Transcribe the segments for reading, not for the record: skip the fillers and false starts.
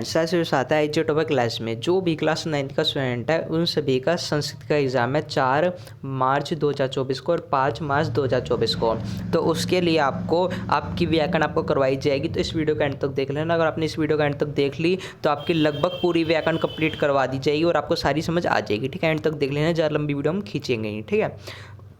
Friends ऐसे आता है जो टॉपिक क्लास में जो भी क्लास 9th का स्टूडेंट है उन सभी का संस्कृत का एग्ज़ाम है 4 मार्च 2024 को और 5 मार्च 2024 को। तो उसके लिए आपको आपकी व्याकरण आपको करवाई जाएगी। तो इस वीडियो का एंड तक देख लेना। अगर आपने इस वीडियो का एंड तक देख ली तो आपकी लगभग पूरी व्याकरण कंप्लीट करवा दी जाएगी और आपको सारी समझ आ जाएगी। ठीक है, एंड तक देख लेना, ज़्यादा लंबी वीडियो हम खींचेंगे नहीं। ठीक है,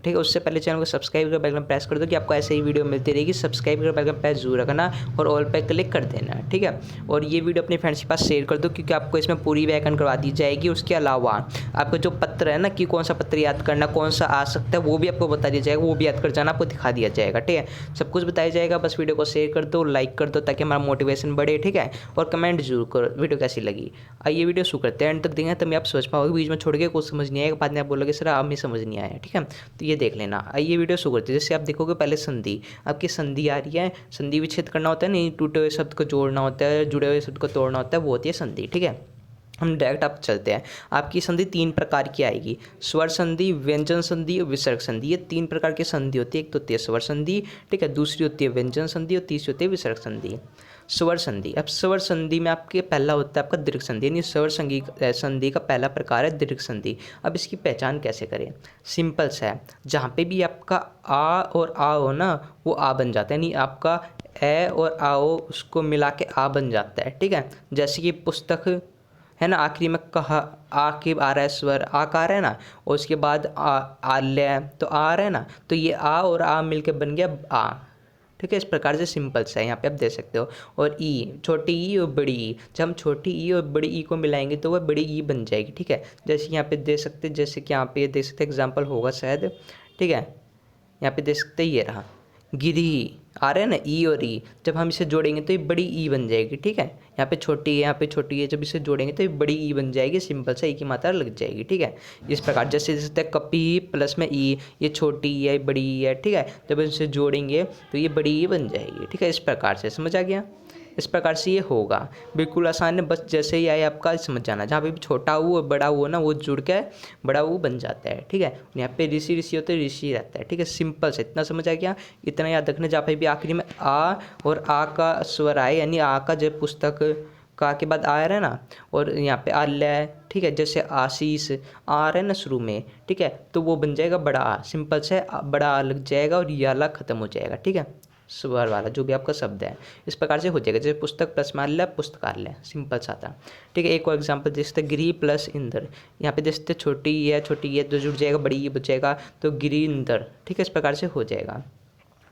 उससे पहले चैनल को सब्सक्राइब कर बेल आइकन प्रेस कर दो कि आपको ऐसे ही वीडियो मिलती रहेगी। सब्सक्राइब कर बेल आइकन प्रेस जरूर रखना और ऑल पे क्लिक कर देना। ठीक है, और ये वीडियो अपने फ्रेंड्स के पास शेयर कर दो क्योंकि आपको इसमें पूरी व्याकरण करवा दी जाएगी। उसके अलावा आपको जो पत्र है ना कि कौन सा पत्र याद करना, कौन सा आ सकता है, वो भी आपको बता दिया जाएगा। वो भी याद कर जाना, आपको दिखा दिया जाएगा। ठीक है, सब कुछ बताया जाएगा। बस वीडियो को शेयर कर दो, लाइक कर दो ताकि हमारा मोटिवेशन बढ़े। ठीक है, और कमेंट जरूर करो वीडियो कैसी लगी। आइए वीडियो शुरू करते हैं। एंड तक देंगे तभी आप समझ पाओगे। बीच में छोड़ के कुछ समझ नहीं आएगा, बाद में आप बोलोगे सर अब हमें समझ नहीं आया। ठीक है, तो ये देख लेना। ये वीडियो शुरू करते हैं। जैसे आप देखोगे पहले संधि, आपकी संधि आ रही है। संधि विच्छेद करना होता है, नहीं टूटे हुए शब्द को जोड़ना होता है, जुड़े हुए शब्द को तोड़ना होता है, वो होती है संधि। ठीक है, हम डायरेक्ट आप चलते हैं। आपकी संधि 3 प्रकार की आएगी, स्वर संधि, व्यंजन संधि और विसर्ग संधि। ये 3 प्रकार की संधि होती है। एक तो होती है स्वर संधि, ठीक है, दूसरी होती है व्यंजन संधि और तीसरी होती है विसर्ग संधि। स्वर संधि, अब स्वर संधि में आपके पहला होता है आपका दीर्घ संधि, यानी स्वर संधि का पहला प्रकार है दीर्घ संधि। अब इसकी पहचान कैसे करें? सिंपल सा है, जहाँ पे भी आपका आ और आ हो ना, वो आ बन जाता है, यानी आपका ए और आ हो उसको मिला के आ बन जाता है। ठीक है, जैसे कि पुस्तक है ना, आखिरी में कहा आ के आ रहा है स्वर, आ का आ रहा है ना, और उसके बाद आल्य है तो आ रहा है ना, तो ये आ और आ मिलके बन गया आ। ठीक है, इस प्रकार से सिंपल सा है, यहाँ पे आप देख सकते हो। और ई, छोटी ई और बड़ी ई, जब हम छोटी ई और बड़ी ई को मिलाएंगे तो वह बड़ी ई बन जाएगी। ठीक है, जैसे यहाँ पे देख सकते, जैसे कि यहाँ पे देख सकते एग्जाम्पल होगा शायद। ठीक है, यहाँ पे देख सकते ये रहा गिरी, आ रहा है ना ई और ई, जब हम इसे जोड़ेंगे तो ये बड़ी ई बन जाएगी। ठीक है, यहाँ पे छोटी है, यहाँ पे छोटी है, जब इसे जोड़ेंगे तो ये बड़ी ई बन जाएगी। सिंपल सा ई की मात्रा लग जाएगी। ठीक है, इस प्रकार जैसे जैसे कपी प्लस में ई, ये छोटी ई है, बड़ी ई है। ठीक है, जब इसे जोड़ेंगे तो ये बड़ी ई बन जाएगी। ठीक है, इस प्रकार से समझ आ गया। इस प्रकार से ये होगा, बिल्कुल आसान है। बस जैसे ही आए आपका समझ जाना, जहाँ पे भी छोटा वो और बड़ा वो ना, वो जुड़ के बड़ा वो बन जाता है। ठीक है, यहाँ पे ऋषि ऋषि होते हैं, ऋषि रहता है। ठीक है, सिंपल से इतना समझ आ गया। इतना याद रखना, जहाँ पे भी आखिरी में आ और आ का स्वर आए, यानी आ का जब पुस्तक का के बाद आ रहा है ना, और यहाँ पे आल्य है। ठीक है, जैसे आशीष आ रहा है ना शुरू में, ठीक है, तो वो बन जाएगा बड़ा आ। सिंपल से बड़ा आ लग जाएगा और ये आला खत्म हो जाएगा। ठीक है, स्वर वाला जो भी आपका शब्द है इस प्रकार से हो जाएगा। जैसे पुस्तक प्लस माल्य पुस्तकालय, सिंपल सा था। ठीक है, एक और एग्जांपल जैसे गिरी प्लस इंद्र, यहाँ पे जैसे छोटी है तो जुड़ जाएगा, बड़ी ये बच जाएगा तो गिरी इंद्र। ठीक है, इस प्रकार से हो जाएगा।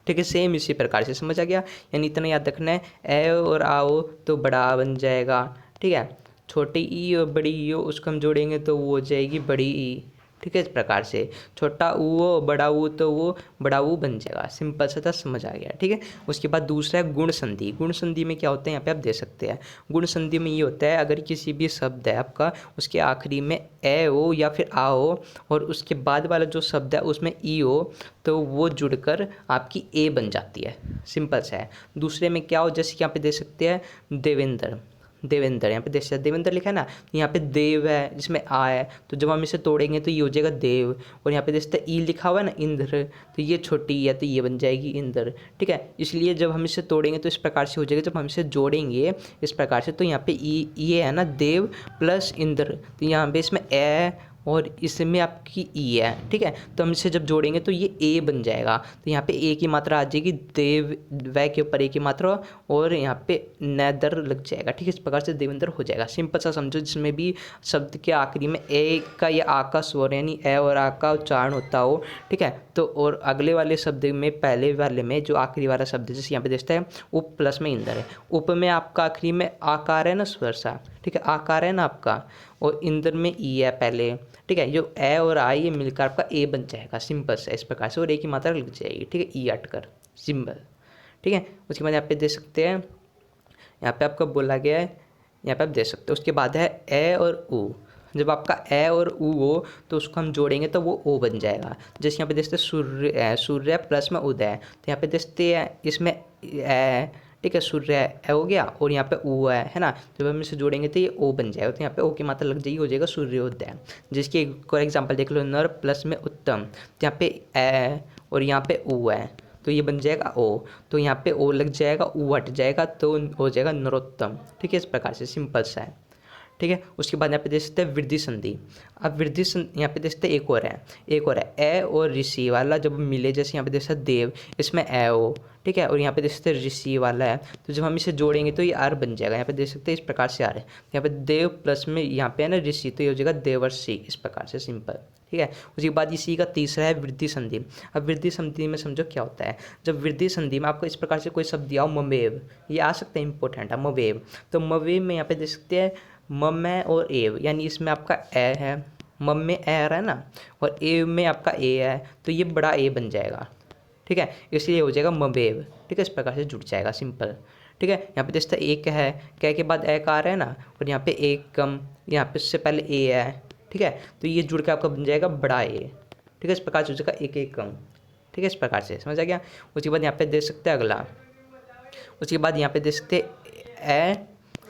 ठीक है, सेम इसी प्रकार से समझ आ गया। यानी इतना याद रखना है, ए और आओ तो बड़ा आ बन जाएगा। ठीक है, छोटी ई और बड़ी ई हो उसको हम जोड़ेंगे तो वो हो जाएगी बड़ी ई। ठीक है, इस प्रकार से छोटा ऊ हो बड़ा ऊ तो वो बड़ा ऊ बन जाएगा। सिंपल सा था, समझ आ गया। ठीक है, उसके बाद दूसरा है गुण संधि। गुण संधि में क्या होता है, यहाँ पे आप देख सकते हैं। गुण संधि में ये होता है, अगर किसी भी शब्द है आपका, उसके आखिरी में ए हो या फिर आ हो और उसके बाद वाला जो शब्द है उसमें ई हो, तो वो जुड़कर आपकी ए बन जाती है। सिंपल सा है। दूसरे में क्या हो, जैसे कि यहाँ पे देख सकते हैं देवेंद्र, देवेंद्र यहाँ पे देख सकते देवेंद्र लिखा है ना, यहाँ पे देव है जिसमें आ है, तो जब हम इसे तोड़ेंगे तो ये हो जाएगा देव। और यहाँ पे देख सकते ई लिखा हुआ है ना इंद्र, तो ये छोटी है तो ये बन जाएगी इंद्र। ठीक है, इसलिए जब हम इसे तोड़ेंगे तो इस प्रकार से हो जाएगा। जब हम इसे जोड़ेंगे इस प्रकार से तो यहाँ पे ई ये है ना देव प्लस इंद्र, तो यहाँ पे इसमें ए और इसमें आपकी ई है। ठीक है, तो हम इसे जब जोड़ेंगे तो ये ए बन जाएगा। तो यहाँ पे ए की मात्रा आ जाएगी, देव वै के ऊपर ए की मात्रा और यहाँ पे नैदर लग जाएगा। ठीक है, इस प्रकार से देवेंद्र हो जाएगा। सिंपल सा समझो, जिसमें भी शब्द के आखिरी में ए का या आ का स्वर यानी ए और आ का उच्चारण होता हो। ठीक है, तो और अगले वाले शब्द में पहले वाले में जो आखिरी वाला शब्द है, जैसे यहाँ पे देखते हैं उप प्लस में इंद्र है, उप में आपका आखिरी में आकार है ना स्वर सा। ठीक है, आकार है ना आपका, और इंद्र में ई है पहले। ठीक है, जो ए और आई ये मिलकर आपका ए बन जाएगा। सिंपल से इस प्रकार से, और ए की मात्रा लग जाएगी। ठीक है, ई अटकर सिंबल। ठीक है, उसके बाद यहाँ पे देख सकते हैं, यहाँ पे आपका बोला गया है, यहाँ पे आप देख सकते हो। उसके बाद है ए और ऊ, जब आपका ए और ऊ हो तो उसको हम जोड़ेंगे तो वो ओ बन जाएगा। जैसे यहाँ पे देखते हैं सूर्य, सूर्य प्लस में उदय, तो यहाँ पे देखते हैं इसमें ए। ठीक है, सूर्य ए हो गया और यहाँ पे ऊ है ना, जब हम इसे जोड़ेंगे तो ये ओ बन जाएगा। तो यहाँ पे ओ की मात्रा लग जाएगी, हो जाएगा सूर्योदय। जिसकी एक और एग्जांपल देख लो, नर प्लस में उत्तम, तो यहाँ पे ए और यहाँ पे ऊ है, तो ये बन जाएगा ओ, तो यहाँ पे ओ लग जाएगा, ऊ हट जाएगा तो हो जाएगा नरोत्तम। ठीक है, इस प्रकार से सिंपल सा है। ठीक है, उसके बाद यहाँ पे देख सकते हैं वृद्धि संधि। अब वृद्धि संधि यहाँ पे देख सकते हैं एक और है ए और ऋषि वाला जब मिले, जैसे यहाँ पे देख सकते हैं देव, इसमें ए ओ। ठीक है, और यहाँ पे देख सकते हैं ऋषि वाला है, तो जब हम इसे जोड़ेंगे तो ये आर बन जाएगा। यहाँ पे देख सकते हैं इस प्रकार से आर है, यहाँ पे देव प्लस में यहाँ पे है ना ऋषि, तो ये हो जाएगा देवर्षि, इस प्रकार से सिंपल। ठीक है, उसके बाद इसी का तीसरा है वृद्धि संधि। अब वृद्धि संधि में समझो क्या होता है। जब वृद्धि संधि में आपको इस प्रकार से कोई शब्द दिया हो, मवेव, ये आ सकता है, इंपॉर्टेंट है मवेव। तो मवेव में यहाँ पे देख सकते हैं मम में और एव, यानी इसमें आपका ए है, मम में ए आ रहा है ना, और एव में आपका ए है, तो ये बड़ा ए बन जाएगा। ठीक है, इसलिए हो जाएगा मवेव। ठीक है, इस प्रकार से जुड़ जाएगा सिंपल। ठीक है, यहाँ पे देखते एक है, कै के बाद ए का आ रहा है ना, और यहाँ पे एक कम, यहाँ पे उससे पहले ए है। ठीक है, तो ये जुड़ के आपका बन जाएगा बड़ा ए। ठीक है, इस प्रकार से हो जाएगा एक एक कम। ठीक है, इस प्रकार से समझ आ गया। उसके बाद यहाँ पे देख सकते हैं अगला, उसके बाद यहाँ पे देख सकते ए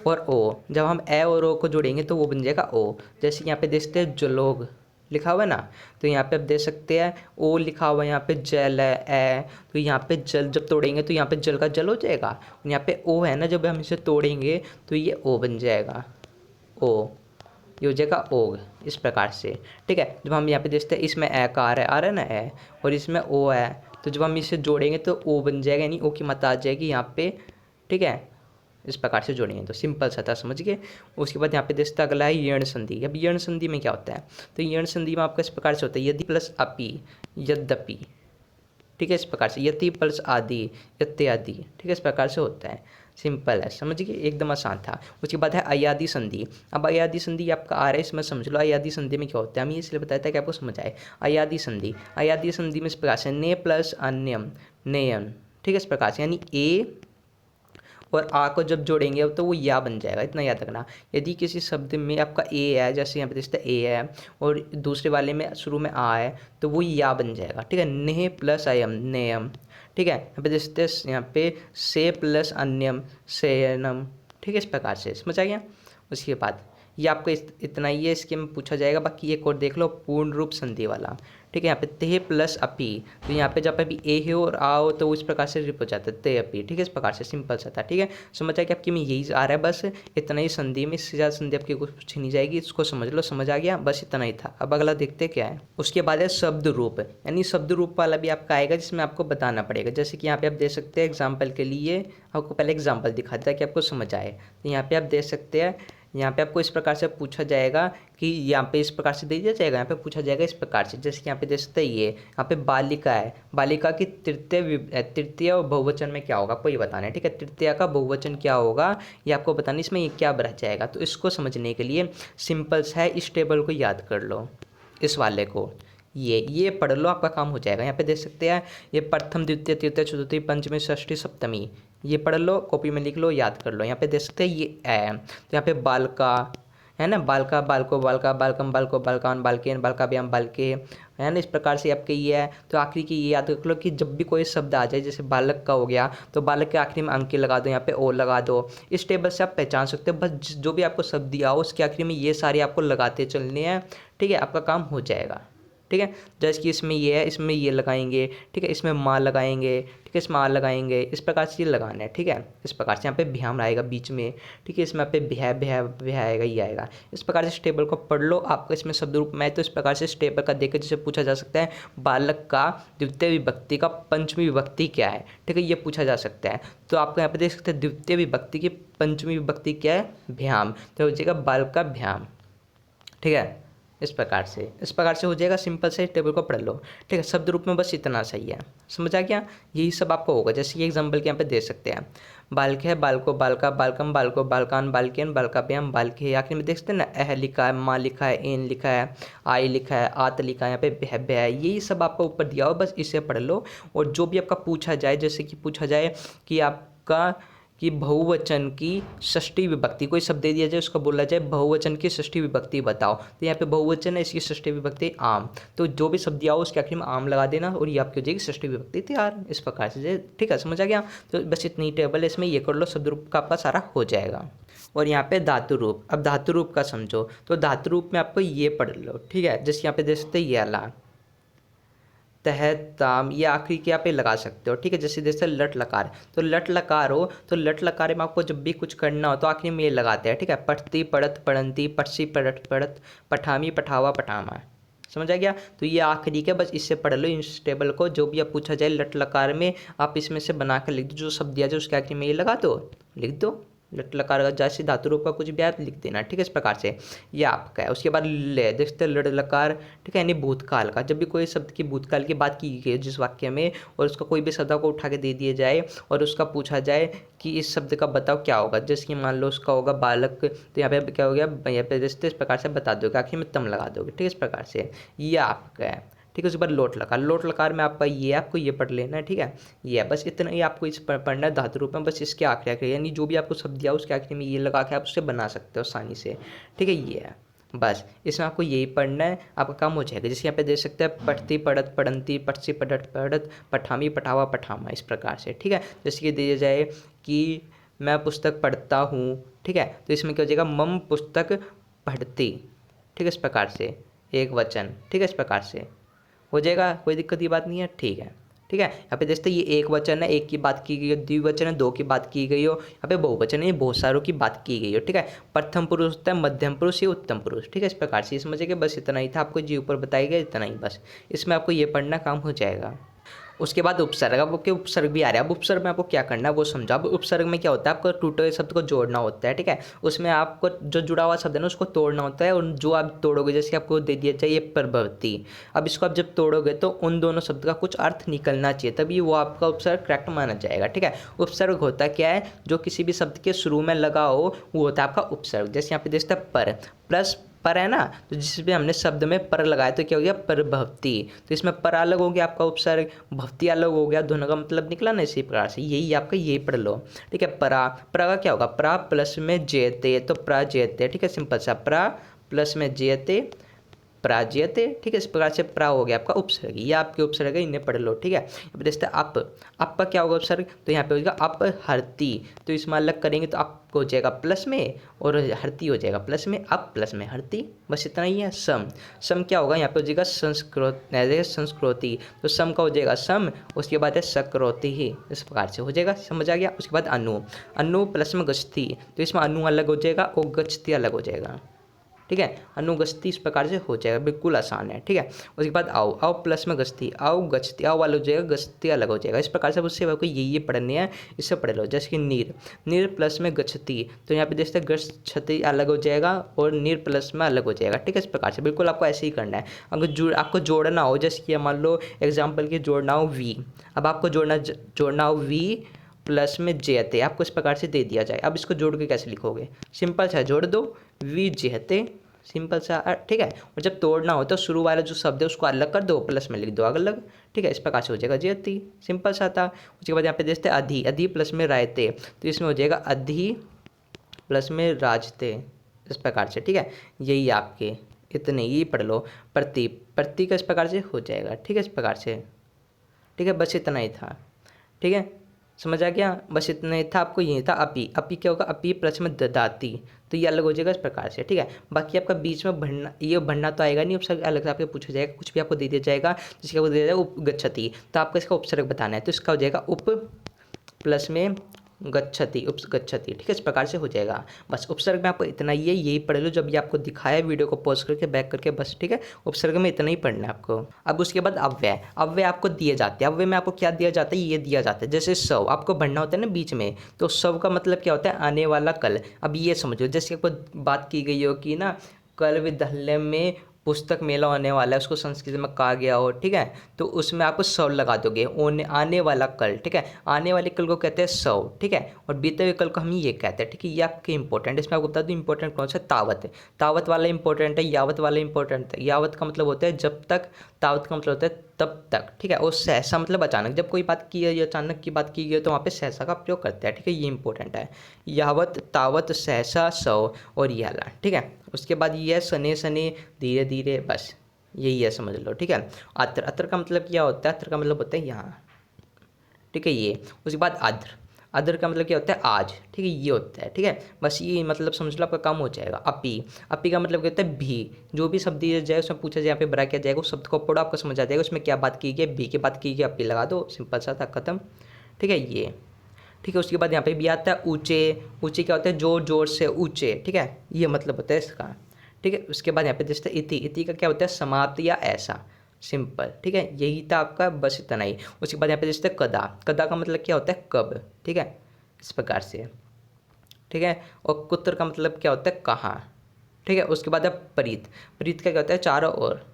और ओ, जब हम ए और ओ को जोड़ेंगे तो वो बन जाएगा ओ। जैसे यहाँ पे देखते हैं जलोग लिखा हुआ है ना, तो यहाँ पे आप देख सकते हैं ओ लिखा हुआ है, यहाँ पे जल है ए, तो यहाँ पे जल जब तोड़ेंगे तो यहाँ पे जल का जल हो जाएगा, और यहाँ पे ओ है ना, जब हम इसे तोड़ेंगे तो ये ओ बन जाएगा, ओ, ये हो जाएगा ओग, इस प्रकार से। ठीक है, जब हम यहाँ पे देखते हैं इसमें ए का आ रहा है ना ए, और इसमें ओ है, तो जब हम इसे जोड़ेंगे तो ओ बन जाएगा, यानी ओ की मात्रा आ जाएगी यहाँ पे। ठीक है, इस प्रकार से जोड़ेंगे तो सिंपल सा था, समझ गए। उसके बाद यहाँ पे देखते अगला है यण संधि। अब यण संधि में क्या होता है, तो यण संधि में आपका इस प्रकार से होता है यदि प्लस अपि, यद्यपि। ठीक है, इस प्रकार से यति प्लस आदि, इत्यादि। ठीक है, इस प्रकार से होता है, सिंपल है, समझ गए, एकदम आसान था। उसके बाद है अयादि संधि। अब अयादि संधि आपका आ रहा है, इसमें समझ लो अयादि संधि में क्या होता है, हम ये इसलिए बताया था कि आपको समझ आए। अयादि संधि, अयादि संधि में इस प्रकार से ने प्लस अन्यम, नेयन। ठीक है, इस प्रकार से, यानी ए और आ को जब जोड़ेंगे तो वो या बन जाएगा, इतना याद रखना। यदि किसी शब्द में आपका ए है, जैसे यहाँ पे देखते ए है, और दूसरे वाले में शुरू में आ है, तो वो या बन जाएगा। ठीक है, नेह प्लस अयम, नेयम। ठीक है, यहाँ पे देखते हैं यहाँ पे से प्लस अन्यम, सेयनम। ठीक है, इस प्रकार से समझ आ गया। उसके बाद ये आपको इतना ही है, इसके में पूछा जाएगा। बाकी एक और देख लो, पूर्ण रूप संधि वाला। ठीक है, यहाँ पे ते प्लस अपी, तो यहाँ पे जब अभी ए हो और आ हो तो इस प्रकार से रिप हो जाता है ते अपी। ठीक है, इस प्रकार से सिंपल सा था। ठीक है, समझ आ कि आपकी में यही आ रहा है, बस इतना ही संधि में, इससे ज़्यादा संधि आपकी कुछ पूछी नहीं जाएगी, इसको समझ लो, समझ आ गया, बस इतना ही था। अब अगला देखते क्या है। उसके बाद है शब्द रूप, यानी शब्द रूप वाला भी आपका आएगा, जिसमें आपको बताना पड़ेगा। जैसे कि यहाँ पे आप देख सकते हैं एग्जाम्पल के लिए, आपको पहले एग्जाम्पल दिखा देता है कि आपको समझ आए। तो यहाँ पे आप देख सकते हैं, यहाँ पे आपको इस प्रकार से पूछा जाएगा कि यहाँ पे इस प्रकार से दे दिया जाएगा, यहाँ पे पूछा जाएगा इस प्रकार से। जैसे कि यहाँ पे देख सकते हैं, ये यहाँ पे बालिका है, बालिका की तृतीय और बहुवचन में क्या होगा, कोई बताना है। ठीक है, तृतीय का बहुवचन क्या होगा ये आपको बताना, इसमें ये क्या रह जाएगा। तो इसको समझने के लिए सिंपल सा है, इस टेबल को याद कर लो, इस वाले को, ये पढ़ लो, आपका काम हो जाएगा। यहाँ पे देख सकते हैं, ये प्रथम द्वितीय तृतीय चतुर्थी पंचमी षष्ठी सप्तमी, ये पढ़ लो, कॉपी में लिख लो, याद कर लो। यहाँ पे देख सकते हैं ये है, तो यहाँ पे बालका है ना, बालका, बालको, बालका, बालकम, बालको, बालकान, बालकेन, बालकाभ्याम, बालके, है ना, इस प्रकार से आपके ये है। तो आखिरी की ये याद रख लो कि जब भी कोई शब्द आ जाए, जैसे बालक का हो गया, तो बालक के आखिरी में अंके लगा दो, यहाँ पे ओ लगा दो। इस टेबल से आप पहचान सकते हो, बस जो भी आपको शब्द दिया हो उसके आखिरी में ये सारे आपको लगाते चलने हैं। ठीक है, आपका काम हो जाएगा। ठीक है, जैसे कि इसमें ये है, इसमें ये लगाएंगे। ठीक है, इसमें माँ लगाएंगे। ठीक है, इसमें आ लगाएंगे, इस प्रकार से ये लगाना है। ठीक है, इस प्रकार से यहाँ पे भ्याम आएगा बीच में। ठीक है, इसमें यहाँ पे भ्या भ्या भ्या आएगा, ये आएगा। इस प्रकार से इस टेबल को पढ़ लो, आपको इसमें शब्द रूप में। तो इस प्रकार से इस टेबल का देख के जैसे पूछा जा सकता है, बालक का द्वितीय विभक्ति का पंचमी विभक्ति क्या है। ठीक है, ये पूछा जा सकता है। तो आपको यहाँ पे देख सकते हैं द्वितीय विभक्ति की पंचमी विभक्ति क्या है, भ्याम, तो हो जाएगा बालक का भ्याम। ठीक है, इस प्रकार से हो जाएगा, सिंपल से टेबल को पढ़ लो। ठीक है, शब्द रूप में बस इतना सही है, समझ आ गया। यही सब आपको होगा, जैसे ये एग्जाम्पल के यहाँ पे दे सकते हैं, बालक है, बालको, बालका, बालकम, बालको, बालकान, बालकेन, बालकाभ्याम, बालके। आखिर में देख सकते हैं ना, एह लिखा है, माँ लिखा है, एन लिखा है, आई लिखा है, आत लिखा है, यहाँ पे भय भय है। यही सब आपको ऊपर दिया हो, बस इसे पढ़ लो। और जो भी आपका पूछा जाए, जैसे कि पूछा जाए कि आपका कि बहुवचन की षष्ठी विभक्ति, कोई शब्द दे दिया जाए, उसका बोला जाए बहुवचन की षष्ठी विभक्ति बताओ, तो यहाँ पे बहुवचन है, इसकी षष्ठी विभक्ति आम। तो जो भी शब्द दिया हो उसके आखिर में आम लगा देना, और ये आपकी हो जाएगी षष्ठी विभक्ति तैयार, इस प्रकार से। ठीक है, समझ आ गया। तो बस इतनी टेबल है, इसमें ये कर लो, शब्द रूप का आपका सारा हो जाएगा। और यहाँ पे धातु रूप, अब धातु रूप का समझो, तो धातु रूप में आपको ये पढ़ लो। ठीक है, जैसे यहाँ पे देख सकते ये अला, तह, ताम, ये आखिरी के यहाँ पे लगा सकते हो, ठीक है। जैसे जैसे लट लकार, तो लट लकार हो तो लट लकार में आपको जब भी कुछ करना हो तो आखिरी में ये लगाते हैं, ठीक है। पढ़ती, पढ़त, पढ़ंती, पढ़सी, पढ़त, पढ़त, पठामी, पठावा, पठामा। समझ आ गया। तो ये आखिरी के, बस इससे पढ़ लो इस टेबल को। जो भी आप पूछा जाए लट लकार में, आप इसमें से बना कर लिख दो, जो शब्द दिया जाए उसके आखिरी में ये लगा दो, लिख दो। लट लकार का जैसे धातु रूप का कुछ भी आप लिख देना, ठीक है। इस प्रकार से ये आपका है। उसके बाद ले देखते लड़ लकार, ठीक है, यानी भूतकाल का। जब भी कोई शब्द की भूतकाल की बात की गई जिस वाक्य में, और उसका कोई भी शब्द को उठा के दे दिया जाए और उसका पूछा जाए कि इस शब्द का बताओ क्या होगा, जैसे कि मान लो उसका होगा बालक, तो यहाँ पे क्या हो गया, यहाँ पे जैसे इस प्रकार से बता दोगे, आखिर में तम लगा दोगे, ठीक है। इस प्रकार से ये आपका है, ठीक है। उसके बाद लोट लकार, लोट लकार में आपका ये, आपको ये पढ़ लेना है, ठीक है। ये है, बस इतना ही आपको इस पढ़ना है धातु रूप में। बस इसके आखिरी आखिरी यानी जो भी आपको शब्द दिया उसके आखिरी में ये लगा के आप उससे बना सकते हो आसानी से, ठीक है। ये है, बस इसमें आपको यही पढ़ना है, आपका काम हो जाएगा। जैसे यहाँ पे देख सकते हैं पढ़ती, पढ़त, पढ़ंती, पढ़सी, पढ़त, पढ़त, पठामी, पठावा, पठामा, इस प्रकार से, ठीक है। जैसे कि दिया जाए कि मैं पुस्तक पढ़ता हूँ, ठीक है, तो इसमें क्या हो जाएगा, मम पुस्तक पढ़ती, ठीक है। इस प्रकार से एक वचन, ठीक है, इस प्रकार से हो जाएगा, कोई दिक्कत की बात नहीं है, ठीक है। ठीक है, यहाँ पे देखते ये एक वचन है, एक की बात की गई हो, द्विवचन है, दो की बात की गई हो, यहाँ पे बहुवचन है, बहुत सारों की बात की गई हो, ठीक है। प्रथम पुरुष होता है, मध्यम पुरुष, ये उत्तम पुरुष, ठीक है। इस प्रकार से समझिए, बस इतना ही था, आपको जी ऊपर बताया गया इतना ही, बस इसमें आपको ये पढ़ना काम हो जाएगा। उसके बाद उपसर्ग, अब आपके उपसर्ग भी आ रहा है। अब उपसर्ग में आपको क्या करना है वो समझा। अब उपसर्ग में क्या होता है, आपको टूटे हुए शब्द को जोड़ना होता है, ठीक है। उसमें आपको जो जुड़ा हुआ शब्द है ना उसको तोड़ना होता है, और जो आप तोड़ोगे, जैसे आपको दे दिया चाहिए प्रभवती, अब इसको आप जब तोड़ोगे तो उन दोनों शब्द का कुछ अर्थ निकलना चाहिए, तभी वो आपका उपसर्ग करेक्ट माना जाएगा, ठीक है। उपसर्ग होता क्या है, जो किसी भी शब्द के शुरू में लगा हो वो होता है आपका उपसर्ग। जैसे यहाँ पे देखते हैं पर, प्लस पर है ना, तो जिसमें हमने शब्द में पर लगाया तो क्या हो गया, परभवती। तो इसमें पर अलग हो गया आपका उपसर्ग, भवती अलग हो गया, दोनों का मतलब निकला ना इसी प्रकार से। यही आपका, यही पढ़ लो, ठीक है। परा, परा का क्या होगा, परा प्लस में जेते, तो प्राजेते, ठीक है, सिंपल सा, परा प्लस में जेते, प्राजयते, ठीक है। इस प्रकार से प्रा हो गया आपका उपसर्ग, ये आपके उपसर्ग है, इन्हें पढ़ लो, ठीक है। अब देखते हैं अप, अप का क्या होगा उपसर्ग, तो यहाँ पे हो जाएगा अपहरती, तो इसमें अलग करेंगे तो अप हो जाएगा प्लस में, और हरती हो जाएगा प्लस में, अप प्लस में हरती, बस इतना ही है। सम, सम क्या होगा, यहाँ पे हो जाएगा संस्कृति, तो सम का हो जाएगा सम, उसके बाद है सक्रोति ही, इस प्रकार से हो जाएगा, समझ आ गया। उसके बाद अनु, अनु प्लस में गच्छति, तो इसमें अनु अलग हो जाएगा और गच्छति अलग हो जाएगा, ठीक है। अनुगस्ती इस प्रकार से हो जाएगा, बिल्कुल आसान है, ठीक है। उसके बाद आओ, आओ प्लस में गस्ती, आओ गच्छती, आओ वाला हो जाएगा, गस्ती अलग हो जाएगा, इस प्रकार से उससे आपको ये पढ़ने हैं, इससे पढ़ लो। जैसे कि नीर, नीर प्लस में गच्छती, तो यहाँ पे देखते हैं गच्छती अलग हो जाएगा और नीर प्लस में अलग हो जाएगा, ठीक है। इस प्रकार से बिल्कुल आपको ऐसे ही करना है। अगर आपको जोड़ना हो, जैसे कि मान लो एग्जाम्पल की जोड़ना हो वी, अब आपको जोड़ना हो वी प्लस में जेते, आपको इस प्रकार से दे दिया जाए। अब इसको जोड़ के कैसे लिखोगे, सिंपल सा जोड़ दो, वी जेते, सिंपल सा, ठीक है। और जब तोड़ना हो तो शुरू वाला जो शब्द है उसको अलग कर दो, प्लस में लिख दो अलग, ठीक है। इस प्रकार से हो जाएगा जेती, सिंपल सा था। उसके बाद यहाँ पे देखते हैं अधि, अधि प्लस में रायते, तो इसमें हो जाएगा अधि प्लस में राजते, इस प्रकार से, ठीक है। यही आपके इतने ही पढ़ लो। प्रति, प्रति का इस प्रकार से हो जाएगा, ठीक है, इस प्रकार से, ठीक है। बस इतना ही था, ठीक है, समझ आ गया, बस इतना ही था। आपको यही था अपी, अपी क्या होगा, अपी प्लस में ददाती, तो ये अलग हो जाएगा इस प्रकार से, ठीक है। बाकी आपका बीच में भरना, ये भरना तो आएगा नहीं, उपसर्ग अलग से आपको पूछा जाएगा, कुछ भी आपको दे दिया जाएगा, जिसके आपको दे दिया जाएगा उपगच्छति, तो आपको इसका उपसर्ग बताना है, तो इसका हो जाएगा उप प्लस में गच्छति, उपगच्छति, ठीक है। इस प्रकार से हो जाएगा। बस उपसर्ग में आपको इतना ही है, यही पढ़ लो जब ये आपको दिखाया वीडियो को पॉज करके बैक करके, बस, ठीक है। उपसर्ग में इतना ही पढ़ना है आपको। अब उसके बाद अव्यय, अव्यय आपको दिए जाते हैं। अव्यय में आपको क्या दिया जाता है, ये दिया जाता है, जैसे सव आपको भरना होता है ना बीच में, तो सव का मतलब क्या होता है, आने वाला कल। अब ये समझो, जैसे आपको बात की गई हो कि ना कल विद्यालय में पुस्तक मेला होने वाला है, उसको संस्कृत में कहा गया हो, ठीक है, तो उसमें आपको सव लगा दोगे, आने वाला कल, ठीक है। आने वाले कल को कहते हैं सव, ठीक है, और बीते हुए कल को हम ये कहते हैं, ठीक है। ये आपके इंपॉर्टेंट, इसमें आपको बता दूं इंपॉर्टेंट कौन सा, तावत, तावत वाला इंपॉर्टेंट है, यावत वाला इंपॉर्टेंट है। यावत का मतलब होता है जब तक, तावत का मतलब होता है तब तक, ठीक है। और सहसा मतलब अचानक, जब कोई बात की है, अचानक की बात की गई तो वहाँ पे सहसा का प्रयोग करते हैं, ठीक है, ये इंपॉर्टेंट है। यावत, तावत, सहसा, सव और याला, ठीक है। उसके बाद ये है सने सने, धीरे धीरे, बस यही है, समझ लो, ठीक है। अत्र, अत्र का मतलब क्या होता है, अत्र का मतलब होता है यहाँ, ठीक है, ये। उसके बाद आद्र, अदर का मतलब क्या होता है आज, ठीक है, ये होता है, ठीक है। बस ये मतलब समझ लो आपका काम हो जाएगा। अपी, अपी का मतलब क्या होता है भी, जो भी शब्द दिया जाए उसमें पूछा जाए यहाँ पे बड़ा किया जाएगा, उस शब्द को पढ़ो आपको समझ आ जाएगा उसमें क्या बात की गई है, भी की बात की गई, अपी लगा दो, सिंपल सा था, खत्म, ठीक है ये। ठीक है, उसके बाद यहाँ पे भी आता है ऊंचे, ऊंचे क्या होता है जोर जोर से ऊंचे, ठीक है, ये मतलब होता है इसका, ठीक है। उसके बाद यहाँ पे जैसे इति, इति का क्या होता है समाप्त या ऐसा, सिंपल, ठीक है, यही था आपका, बस इतना ही। उसके बाद यहाँ पे जैसे कदा, कदा का मतलब क्या होता है कब, ठीक है, इस प्रकार से, ठीक है। और कुत्र का मतलब क्या होता है कहाँ, ठीक है। उसके बाद है प्रीत, प्रीत का क्या होता है चारों ओर।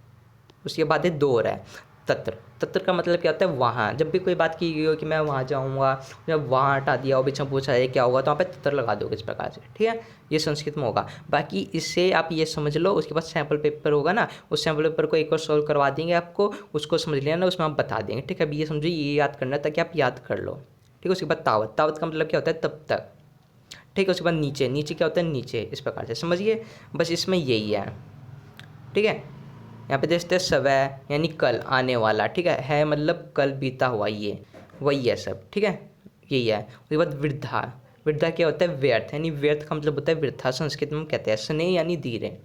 उसके बाद है दौर है तत्र, तत्र का मतलब क्या होता है वहाँ, जब भी कोई बात की गई हो कि मैं वहाँ जाऊँगा, जब वहाँ हटा दिया हो, बीच में पूछा है क्या होगा तो वहाँ पे तत्र लगा दोगे इस प्रकार से, ठीक है, ये संस्कृत में होगा। बाकी इससे आप ये समझ लो, उसके बाद सैम्पल पेपर होगा ना, उस सैम्पल पेपर को एक और सॉल्व करवा देंगे आपको, उसको समझ लेना, उसमें आप बता देंगे, ठीक है। अभी ये समझो, ये याद करना ताकि आप याद कर लो, ठीक है। उसके बाद तावत, तावत का मतलब क्या होता है तब तक, ठीक है। उसके बाद नीचे, नीचे क्या होता है नीचे, इस प्रकार से समझिए, बस इसमें यही है, ठीक है। यहाँ पे देखते हैं सवै यानी कल आने वाला, ठीक है मतलब कल बीता हुआ, ये वही है सब, ठीक है, यही है। उसके बाद वृद्धा, वृद्धा क्या होता है व्यर्थ, यानी व्यर्थ का मतलब होता है वृद्धा, संस्कृत में हम कहते हैं स्नेह यानी धीरे,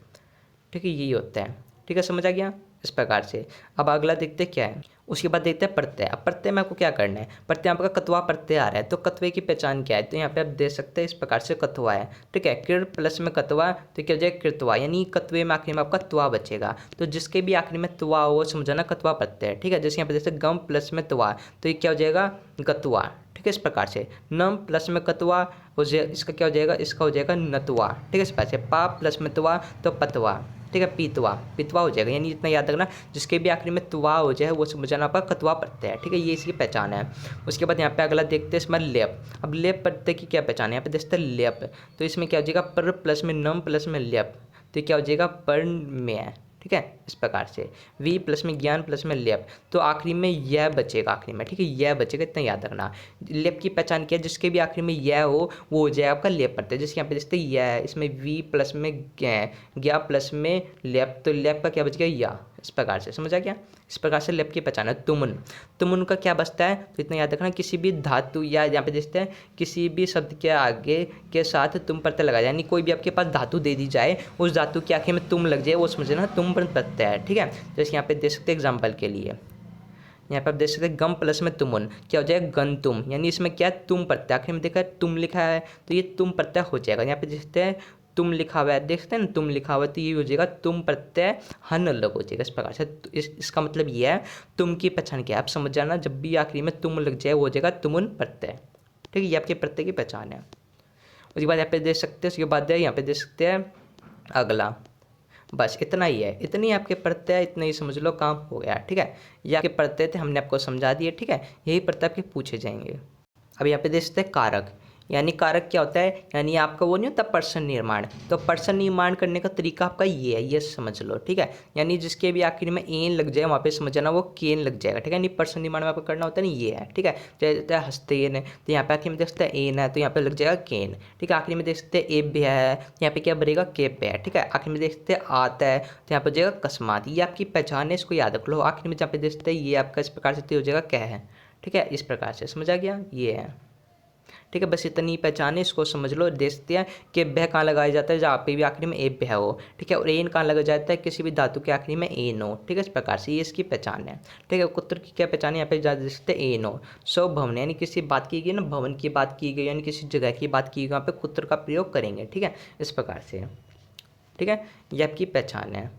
ठीक है, यही होता है, ठीक है, समझ आ गया इस प्रकार से। अब अगला देखते क्या है, उसके बाद देखते हैं प्रत्यय। अब प्रत्यय में आपको क्या करना है, प्रत्यय आपका कत्वा प्रत्यय आ रहा है, तो कत्वे की पहचान क्या है, तो यहाँ पे आप देख सकते हैं इस प्रकार से कत्वा है, ठीक है, कृ प्लस में कत्वा तो क्या हो जाएगा कृतवा, यानी कत्वे में आखिरी में आपका त्वा बचेगा, तो जिसके भी आखिरी में त्वा हो समझाना कत्वा प्रत्यय, ठीक है। जैसे यहाँ पे जैसे गम प्लस में त्वा तो ये क्या हो जाएगा गत्वा, ठीक है, इस प्रकार से। नम प्लस में कत्वा हो जाए, इसका क्या हो जाएगा, इसका हो जाएगा नतवा, ठीक है, इस प्रकार से। पा प्लस में त्वा तो पतवा, ठीक है, पीतवा, पीतवा हो जाएगा, यानी इतना याद रखना जिसके भी आखिरी में तुवा हो जाए वो समझाना आपका कतवा प्रत्यय है, ठीक है, ये इसकी पहचान है। उसके बाद यहाँ पे अगला देखते हैं इसमें लेप। अब लेप प्रत्यय की क्या पहचान है, यहाँ पे देखते हैं लेप, तो इसमें क्या हो जाएगा पर प्लस में नम प्लस में लेप, तो क्या हो जाएगा पर्ण में है, ठीक है, इस प्रकार से। वी प्लस में ज्ञान प्लस में लेप, तो आखिरी में यह बचेगा, आखिरी में, ठीक है, यह बचेगा, इतना याद रखना। लेप की पहचान क्या है, जिसके भी आखिरी में यह हो वो हो जाए आपका लेप प्रत्यय, जैसे यहाँ पे देखते यह है, इसमें वी प्लस में ज्ञा प्लस में लेप, तो लेप का क्या बच गया या, इस प्रकार से, समझ आ गया। इस प्रकार से लेप की पहचान है। तुमुन, तुमुन का क्या बचता है, तो इतना याद रखना किसी भी धातु या यहाँ पे देखते हैं किसी भी शब्द के आगे के साथ तुम प्रत्यय लगा जाए, यानी कोई भी आपके पास धातु दे दी जाए उस धातु के आखिर में तुम लग जाए, वो समझना तुम प्रत्यय है, ठीक है। जैसे यहाँ पे देख सकते हैं एग्जाम्पल के लिए, यहाँ पे आप देख सकते हैं गम प्लस में तुमुन क्या हो जाएगा गन तुम, यानी इसमें क्या है तुम प्रत्यय, आखिर में देखा है तुम लिखा है तो ये तुम प्रत्यय हो जाएगा। यहाँ पे देखते हैं तुम लिखा हुआ है, देखते हैं ना तुम लिखा हुआ है, तो ये हो जाएगा तुम प्रत्यय हन अलग हो जाएगा, इस प्रकार से। तो इसका मतलब ये है तुम की पहचान क्या है, आप समझ जाना, जब भी आखिरी में तुम लग जाए वो हो जाएगा तुमुन प्रत्यय, ठीक है, ये आपके प्रत्यय की पहचान है। उसके बाद यहाँ पे देख सकते हैं, उसके बाद यहाँ पे देख सकते हैं अगला, बस इतना ही है, इतनी आपके प्रत्यय, इतना ही समझ लो काम हो गया, ठीक है। ये आपके प्रत्यय थे, हमने आपको समझा दिए, ठीक है, यही प्रत्यय आपके पूछे जाएंगे। अब यहाँ पे देखते हैं कारक, यानी कारक क्या होता है, यानी आपका वो नहीं होता पर्सन निर्माण, तो पर्सन निर्माण करने का तरीका आपका ये है, ये समझ लो, ठीक है, यानी जिसके भी आखिर में एन लग जाए वहाँ पे समझना वो केन लग जाएगा, ठीक है, यानी पर्सन निर्माण में आपको करना होता है ना ये है, ठीक है। जैसे हस्तेन है तो यहाँ पे आखिर में देखते हैं एन है तो यहाँ पे लग जाएगा केन, ठीक है। आखिर में देखते हैं एभ्य है यहाँ पे क्या बनेगा केप्य है, ठीक है। आखिर में देखते हैं आता है तो यहाँ पर हो जाएगा कस्मात, ये आपकी पहचान है, इसको याद रख लो। आखिर में जहाँ पे देखते हैं ये आपका इस प्रकार से हो जाएगा क्या है, ठीक है, इस प्रकार से, समझ आ गया, ये है, ठीक है। बस इतनी पहचान है, इसको समझ लो। देखते हैं कि भय कहाँ लगाया जाता है, जहाँ पे भी आखिरी में ए भय हो, ठीक है, और एन कहाँ लगा जाता है, किसी भी धातु के आखिरी में एन हो, ठीक है, इस प्रकार से, ये इसकी पहचान है, ठीक है। कुत्र की क्या पहचान है, यहाँ पे देख सकते हैं एन हो। सौ भवन, यानी किसी बात की गई ना, भवन की बात की गई यानी किसी जगह की बात की गई, वहाँ पे कुत्र का प्रयोग करेंगे, ठीक है, इस प्रकार से, ठीक है, ये आपकी पहचान है,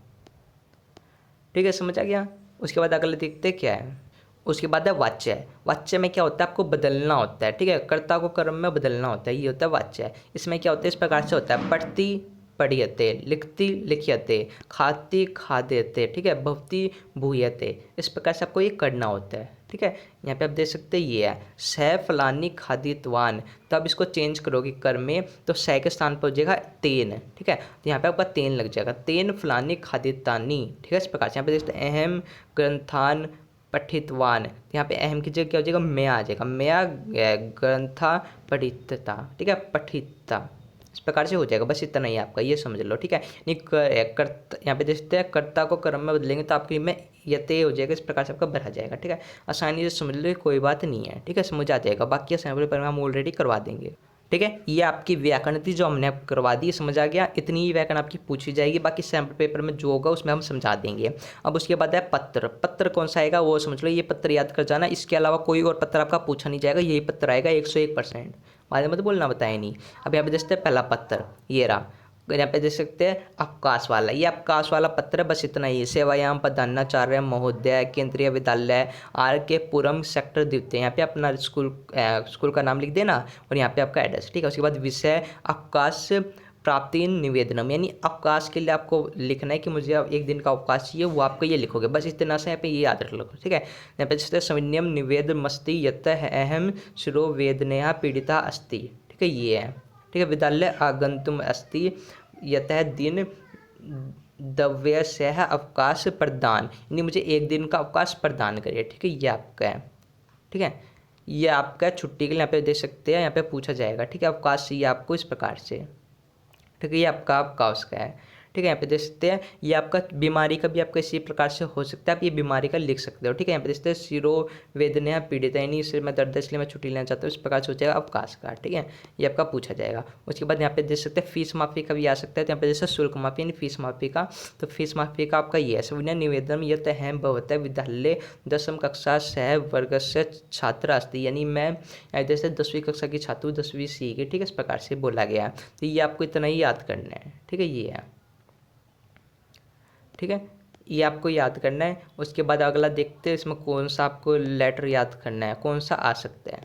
ठीक है, समझ आ गया। उसके बाद अगला देखते हैं क्या है, उसके बाद है वाच्य। वाच्य में क्या होता है, आपको बदलना होता है, ठीक है, कर्ता को कर्म में बदलना होता है, ये होता है वाच्य। इसमें क्या होता है, इस प्रकार से होता है पढ़ती पढ़ियते, लिखती लिखियते, खाती खाद्यते, ठीक है, भवती भूयते, इस प्रकार से आपको ये करना होता है, ठीक है। यहाँ पे आप देख सकते हैं ये है सह फलानी खादितवान, तो आप इसको चेंज करोगे कर में तो सह के स्थान पर हो जाएगा तेन, ठीक है, तो यहाँ पे आपका तेन लग जाएगा, तेन फलानी खादितानी, ठीक है, इस प्रकार से। यहाँ पे देखते हैं अहम ग्रंथान पठितवान, यहाँ पे अहम की जगह क्या हो जाएगा मैं आ जाएगा, मैं ग्रंथा पठितता, ठीक है, पठितता, इस प्रकार से हो जाएगा। बस इतना ही आपका ये समझ लो, ठीक है। यहाँ पे देखते हैं कर्ता को कर्म में बदलेंगे तो आपके में यते हो जाएगा, इस प्रकार से आपका भरा जाएगा। ठीक है, आसानी से समझ लो, कोई बात नहीं है। ठीक है, समझ आ जाएगा। बाकी सैम्पल पेपर में हम ऑलरेडी करवा देंगे। ठीक है, ये आपकी व्याकरण थी जो हमने आपको करवा दी, समझ आ गया। इतनी ही व्याकरण आपकी पूछी जाएगी, बाकी सैम्पल पेपर में जो होगा उसमें हम समझा देंगे। अब उसके बाद है पत्र। पत्र कौन सा आएगा वो समझ लो, ये पत्र याद कर जाना। इसके अलावा कोई और पत्र आपका पूछा नहीं जाएगा, यही पत्र आएगा 101%। बाद में तो बोलना बताया नहीं। अब यहाँ पे देखते हैं पहला पत्र, ये रहा। यहाँ पे देख सकते हैं अवकाश वाला, ये अवकाश वाला पत्र है, बस इतना ही। सेवायाम प्रधानाचार्य महोदय, केंद्रीय विद्यालय आर के पुरम सेक्टर द्वितीय। यहाँ पे अपना स्कूल का नाम लिख देना और यहाँ पे आपका एड्रेस। ठीक है, उसके बाद विषय अवकाश प्राप्ति निवेदनम, यानी अवकाश के लिए आपको लिखना है कि मुझे अब 1 दिन का अवकाश चाहिए, वो आपको ये लिखोगे, बस इतना से। यहाँ पे ये याद रख लो। ठीक है, यहाँ पे जैसे सविनियम निवेद मस्ती यत अहम शिरो वेदनया पीड़िता अस्ति। ठीक है, ये है। ठीक है, विद्यालय आगंतुम अस्ति यतः दिन दव्य से अवकाश प्रदान, यानी मुझे 1 दिन का अवकाश प्रदान करिए। ठीक है, ये आपका है। ठीक है, ये आपका छुट्टी के लिए यहाँ पे दे सकते हैं, यहाँ पे पूछा जाएगा। ठीक है, अवकाश चाहिए आपको इस प्रकार से। ठीक है, ये आपका अवकाश का है। ठीक है, यहाँ पे देख सकते हैं ये आपका बीमारी का भी आपका इसी प्रकार से हो सकता है, आप ये बीमारी का लिख सकते हो। ठीक है, यहाँ पे देखते हैं शिरो वेदना पीड़ित है, यानी सिर में दर्द है इसलिए मैं छुट्टी लेना चाहता हूँ, इस प्रकार से हो जाएगा अवकाश का। ठीक है, ये आपका पूछा जाएगा। उसके बाद यहाँ पे देख सकते हैं फीस माफी का भी आ सकता है, तो यहाँ पे जैसे शुल्क माफी यानी फीस माफी का, तो फीस माफी का आपका ये है सविनय निवेदन यत है भवत विद्यालय 10वीं कक्षा सह वर्ग से छात्र अस्ति, यानी मैं जैसे 10वीं कक्षा की छात्र हूँ, 10वीं सी की। ठीक है, इस प्रकार से बोला गया है, तो ये आपको इतना ही याद करना है। ठीक है, ये है। ठीक है, ये आपको याद करना है। उसके बाद अगला देखते हैं इसमें कौन सा आपको लेटर याद करना है, कौन सा आ सकता है।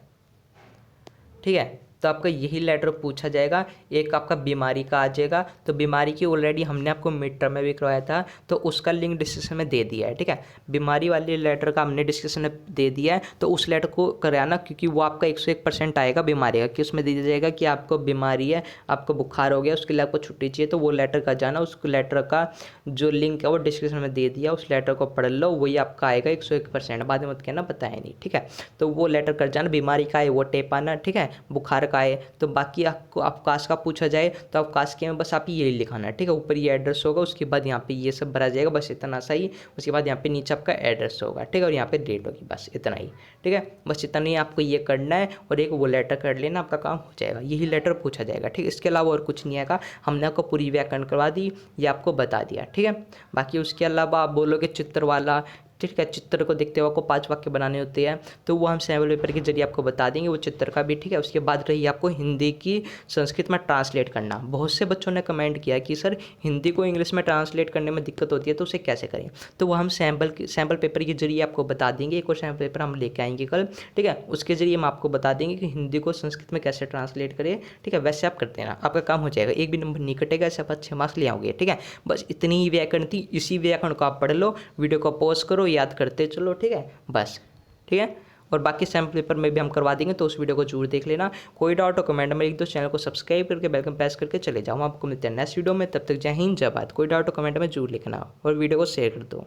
ठीक है, तो आपका यही लेटर पूछा जाएगा। एक आपका बीमारी का आ जाएगा, तो बीमारी की ऑलरेडी हमने आपको मिड टर्म में भी करवाया था, तो उसका लिंक डिस्क्रिप्शन में दे दिया है। ठीक है, बीमारी वाले लेटर का हमने डिस्क्रिप्शन में दे दिया है, तो उस लेटर को कराना, क्योंकि वो आपका 101% आएगा बीमारी का, कि उसमें दे दिया जाएगा कि आपको बीमारी है, आपको बुखार हो गया, उसके लिए आपको छुट्टी चाहिए, तो वो लेटर का जाना, उस लेटर का जो लिंक है वो डिस्क्रिप्शन में दे दिया, उस लेटर को पढ़ लो, वही आपका आएगा 101%। बाद में मत कहना बताया नहीं। ठीक है, तो वो लेटर कर जाना, बीमारी का है वो टेप आना। ठीक है, बुखार का है, तो बाकी आपको अवकाश का पूछा जाए तो अवकाश के में बस आप ये लिखाना है। ठीक है, ऊपर ये एड्रेस होगा, उसके बाद यहाँ पे ये सब भरा जाएगा, बस इतना सा ही। उसके बाद यहाँ पे नीचे आपका एड्रेस होगा। ठीक है, और यहाँ पे डेट होगी, बस इतना ही। ठीक है, बस इतना ही आपको ये करना है, और एक वो लेटर कर लेना, आपका काम हो जाएगा। यही लेटर पूछा जाएगा। ठीक है, इसके अलावा और कुछ नहीं आएगा, हमने आपको पूरी व्याकरण करवा दी, ये आपको बता दिया। ठीक है, बाकी उसके अलावा आप बोलोगे चित्र वाला, ठीक है, चित्र को देखते हुए आपको 5 वाक्य बनाने होते हैं, तो वो हम सैम्पल पेपर के जरिए आपको बता देंगे, वो चित्र का भी। ठीक है, उसके बाद रही आपको हिंदी की संस्कृत में ट्रांसलेट करना। बहुत से बच्चों ने कमेंट किया कि सर हिंदी को इंग्लिश में ट्रांसलेट करने में दिक्कत होती है, तो उसे कैसे करें, तो वो हम सैम्पल पेपर के जरिए आपको बता देंगे। एक और सैम्पल पेपर हम लेके आएंगे कल। ठीक है, उसके जरिए हम आपको बता देंगे कि हिंदी को संस्कृत में कैसे ट्रांसलेट करें। ठीक है, वैसे आप करते हैं, आपका काम हो जाएगा, एक भी नंबर नहीं कटेगा, ऐसे आप अच्छे मार्क्स ले आओगे। ठीक है, बस इतनी ही व्याकरण थी, इसी व्याकरण को आप पढ़ लो, वीडियो को पॉज करो, याद करते चलो। ठीक है, बस। ठीक है, और बाकी सैम्पल पेपर में भी हम करवा देंगे, तो उस वीडियो को जरूर देख लेना। कोई डाउट हो कमेंट में लिख दो, चैनल को सब्सक्राइब करके बेल आइकन प्रेस करके चले जाओ। आपको मिलते हैं नेक्स्ट वीडियो में, तब तक जय हिंद जय भारत। कोई डाउट हो कमेंट में जरूर लिखना, और वीडियो को शेयर कर दो।